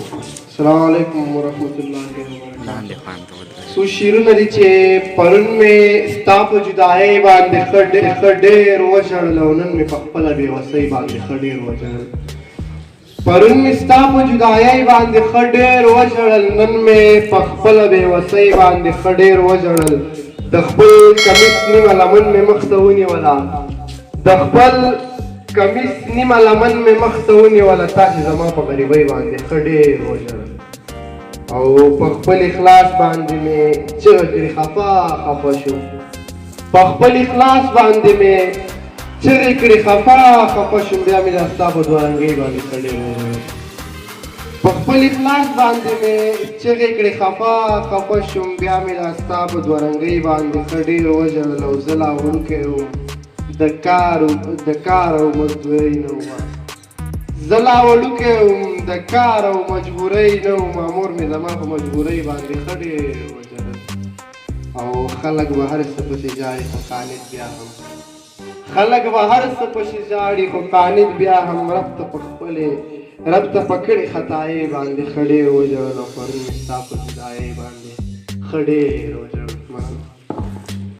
السلام علیکم ورحمۃ اللہ وبرکاتہ. څو شعرونه دي چې پرون مې ستا په جدایۍ باندې ښه ډېر وژړل او نن مې په خپله بېوسۍ باندې ښه ډېر وژړل. پرون مې ستا په جدایۍ باندې ښه ډېر وژړل، نن مې په خپله بېوسۍ باندې ښه ډېر وژړل. د خپل کمیس نیمه لمن مې مخ ته ونیوله، د خپل کمیس نیمه لمن مې مخ ته ونیوله، تا چې زما په غریبۍ باندې ښه ډېر وژړل. او په خپل اخلاص باندې مې چغه کړې خفه شو، په خپل اخلاص باندې مې چغې کړې خفه شوم، بیا مې دا ستا په دوه رنګۍ باندې ښه ډېر وژړل. په خپل اخلاص باندې مې چغې کړې خفه شوم، بیا مې دا ستا په دوه رنګۍ باندې ښه ډېر وژړل. او زه لا وړوکی وم، د کار او مزدورۍ نه وم، زه لا وړوکی وم، د کار او مجبورۍ نه وم. مامور مې زما په مجبورۍ باندې ښه ډېر وژړل. او خلک به هر څه پسې ژاړي خو قانع بیا هم، خلک به هر څه پسې ژاړي خو قانع بیا هم رب ته په کړې خطایۍ باندې ښه ډېر وژړل. او پرون مې ستا په جدایۍ باندې ښه ډېر وژړل.